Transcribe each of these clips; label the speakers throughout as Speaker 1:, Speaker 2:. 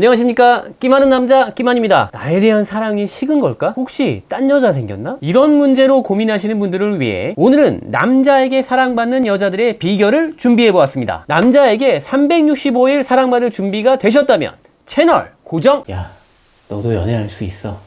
Speaker 1: 안녕하십니까, 끼많은 남자 끼만입니다. 나에 대한 사랑이 식은 걸까? 혹시 딴 여자 생겼나? 이런 문제로 고민하시는 분들을 위해 오늘은 남자에게 사랑받는 여자들의 비결을 준비해 보았습니다. 남자에게 365일 사랑받을 준비가 되셨다면 채널 고정! 야, 너도 연애할 수 있어.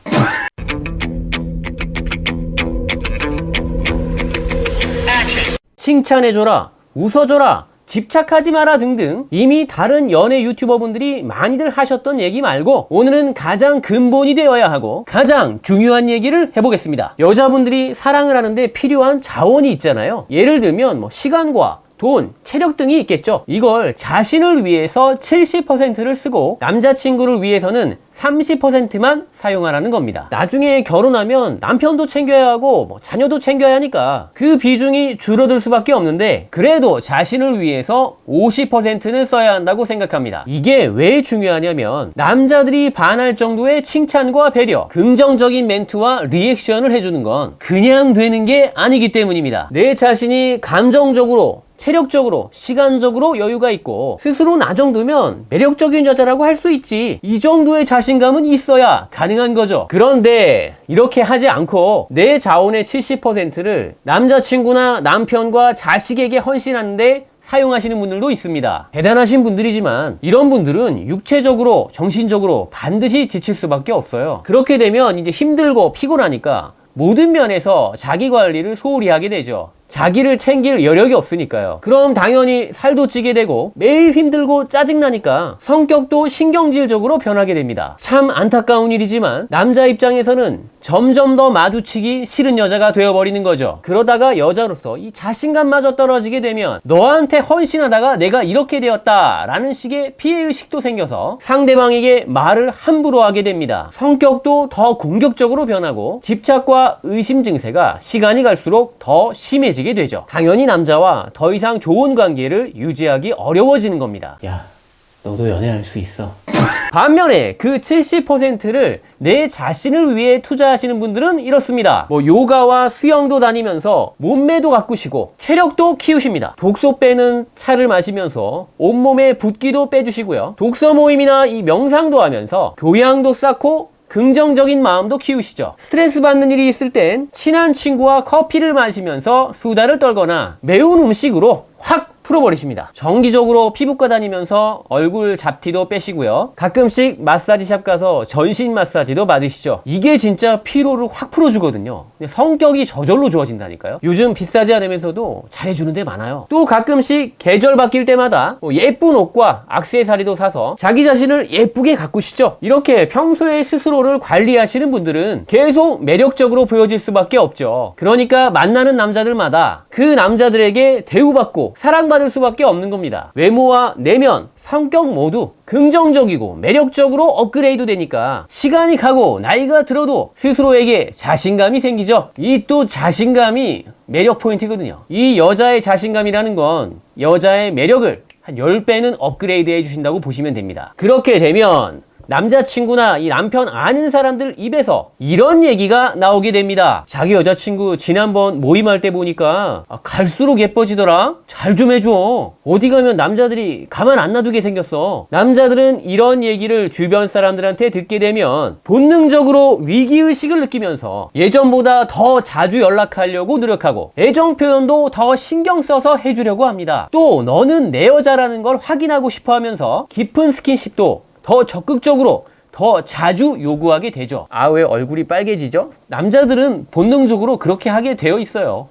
Speaker 1: 칭찬해줘라, 웃어줘라, 집착하지 마라 등등 이미 다른 연애 유튜버분들이 많이들 하셨던 얘기 말고 오늘은 가장 근본이 되어야 하고 가장 중요한 얘기를 해보겠습니다. 여자분들이 사랑을 하는데 필요한 자원이 있잖아요. 예를 들면 시간과 돈, 체력 등이 있겠죠. 이걸 자신을 위해서 70%를 쓰고 남자친구를 위해서는 30%만 사용하라는 겁니다. 나중에 결혼하면 남편도 챙겨야 하고 자녀도 챙겨야 하니까 그 비중이 줄어들 수밖에 없는데 그래도 자신을 위해서 50%는 써야 한다고 생각합니다. 이게 왜 중요하냐면 남자들이 반할 정도의 칭찬과 배려, 긍정적인 멘트와 리액션을 해주는 건 그냥 되는 게 아니기 때문입니다. 내 자신이 감정적으로, 체력적으로, 시간적으로 여유가 있고 스스로 나 정도면 매력적인 여자라고 할 수 있지, 이 정도의 자신감은 있어야 가능한 거죠. 그런데 이렇게 하지 않고 내 자원의 70%를 남자친구나 남편과 자식에게 헌신하는데 사용하시는 분들도 있습니다. 대단하신 분들이지만 이런 분들은 육체적으로, 정신적으로 반드시 지칠 수밖에 없어요. 그렇게 되면 이제 힘들고 피곤하니까 모든 면에서 자기 관리를 소홀히 하게 되죠. 자기를 챙길 여력이 없으니까요. 그럼 당연히 살도 찌게 되고 매일 힘들고 짜증나니까 성격도 신경질적으로 변하게 됩니다. 참 안타까운 일이지만 남자 입장에서는 점점 더 마주치기 싫은 여자가 되어버리는 거죠. 그러다가 여자로서 이 자신감마저 떨어지게 되면 너한테 헌신하다가 내가 이렇게 되었다 라는 식의 피해의식도 생겨서 상대방에게 말을 함부로 하게 됩니다. 성격도 더 공격적으로 변하고 집착과 의심 증세가 시간이 갈수록 더 심해지게 되죠. 당연히 남자와 더 이상 좋은 관계를 유지하기 어려워지는 겁니다. 야, 너도 연애할 수 있어. 반면에 그 70%를 내 자신을 위해 투자하시는 분들은 이렇습니다. 요가와 수영도 다니면서 몸매도 가꾸시고 체력도 키우십니다. 독소 빼는 차를 마시면서 온몸에 붓기도 빼주시고요. 독서 모임이나 이 명상도 하면서 교양도 쌓고 긍정적인 마음도 키우시죠. 스트레스 받는 일이 있을 땐 친한 친구와 커피를 마시면서 수다를 떨거나 매운 음식으로 확 풀어버리십니다. 정기적으로 피부과 다니면서 얼굴 잡티도 빼시고요. 가끔씩 마사지샵 가서 전신 마사지도 받으시죠. 이게 진짜 피로를 확 풀어주거든요. 성격이 저절로 좋아진다니까요. 요즘 비싸지 않으면서도 잘해주는 데 많아요. 또 가끔씩 계절 바뀔 때마다 예쁜 옷과 액세서리도 사서 자기 자신을 예쁘게 가꾸시죠. 이렇게 평소에 스스로를 관리하시는 분들은 계속 매력적으로 보여질 수밖에 없죠. 그러니까 만나는 남자들마다 그 남자들에게 대우받고 사랑받을 수밖에 없는 겁니다. 외모와 내면, 성격 모두 긍정적이고 매력적으로 업그레이드 되니까 시간이 가고 나이가 들어도 스스로에게 자신감이 생기죠. 이 또 자신감이 매력 포인트거든요. 이 여자의 자신감이라는 건 여자의 매력을 한 10배는 업그레이드 해주신다고 보시면 됩니다. 그렇게 되면 남자친구나 이 남편 아는 사람들 입에서 이런 얘기가 나오게 됩니다. 자기 여자친구 지난번 모임할 때 보니까 갈수록 예뻐지더라. 잘 좀 해줘. 어디 가면 남자들이 가만 안 놔두게 생겼어. 남자들은 이런 얘기를 주변 사람들한테 듣게 되면 본능적으로 위기의식을 느끼면서 예전보다 더 자주 연락하려고 노력하고 애정 표현도 더 신경 써서 해주려고 합니다. 또 너는 내 여자라는 걸 확인하고 싶어 하면서 깊은 스킨십도 더 적극적으로 더 자주 요구하게 되죠. 왜 얼굴이 빨개지죠? 남자들은 본능적으로 그렇게 하게 되어 있어요.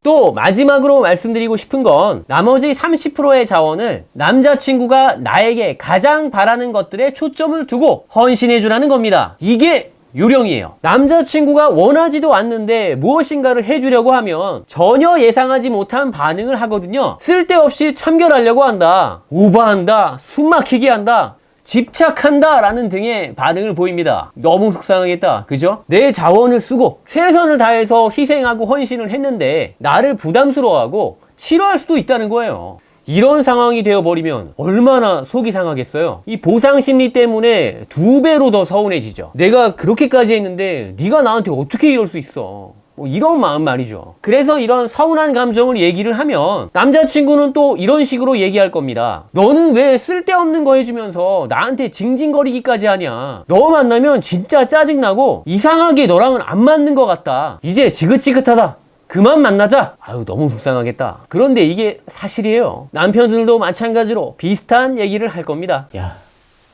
Speaker 1: 또 마지막으로 말씀드리고 싶은 건 나머지 30%의 자원을 남자친구가 나에게 가장 바라는 것들에 초점을 두고 헌신해 주라는 겁니다. 이게 요령이에요. 남자친구가 원하지도 않는데 무엇인가를 해주려고 하면 전혀 예상하지 못한 반응을 하거든요. 쓸데없이 참견하려고 한다, 오버한다, 숨막히게 한다, 집착한다 라는 등의 반응을 보입니다. 너무 속상하겠다, 그죠? 내 자원을 쓰고 최선을 다해서 희생하고 헌신을 했는데 나를 부담스러워하고 싫어할 수도 있다는 거예요. 이런 상황이 되어버리면 얼마나 속이 상하겠어요. 이 보상심리 때문에 2배로 더 서운해지죠. 내가 그렇게까지 했는데 네가 나한테 어떻게 이럴 수 있어. 뭐 이런 마음 말이죠. 그래서 이런 서운한 감정을 얘기를 하면 남자친구는 또 이런 식으로 얘기할 겁니다. 너는 왜 쓸데없는 거 해주면서 나한테 징징거리기까지 하냐. 너 만나면 진짜 짜증나고 이상하게 너랑은 안 맞는 것 같다. 이제 지긋지긋하다. 그만 만나자. 아유, 너무 불쌍하겠다. 그런데 이게 사실이에요. 남편들도 마찬가지로 비슷한 얘기를 할 겁니다. 야,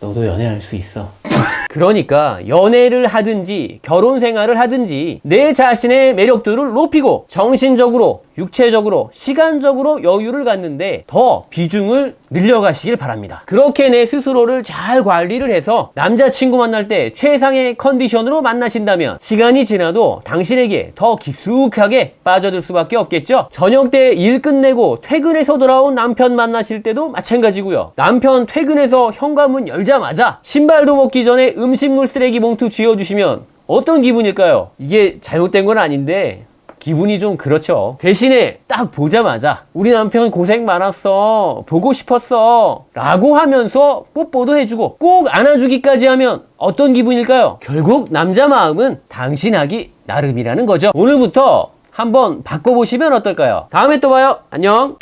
Speaker 1: 너도 연애할 수 있어. 그러니까 연애를 하든지 결혼 생활을 하든지 내 자신의 매력도를 높이고 정신적으로, 육체적으로, 시간적으로 여유를 갖는데 더 비중을 늘려가시길 바랍니다. 그렇게 내 스스로를 잘 관리를 해서 남자친구 만날 때 최상의 컨디션으로 만나신다면 시간이 지나도 당신에게 더 깊숙하게 빠져들 수밖에 없겠죠. 저녁 때 일 끝내고 퇴근해서 돌아온 남편 만나실 때도 마찬가지고요. 남편 퇴근해서 현관문 열자마자 신발도 벗기 전에 음식물 쓰레기 봉투 쥐어주시면 어떤 기분일까요? 이게 잘못된 건 아닌데 기분이 좀 그렇죠. 대신에 딱 보자마자 우리 남편 고생 많았어, 보고 싶었어 라고 하면서 뽀뽀도 해주고 꼭 안아주기까지 하면 어떤 기분일까요? 결국 남자 마음은 당신하기 나름이라는 거죠. 오늘부터 한번 바꿔보시면 어떨까요? 다음에 또 봐요. 안녕.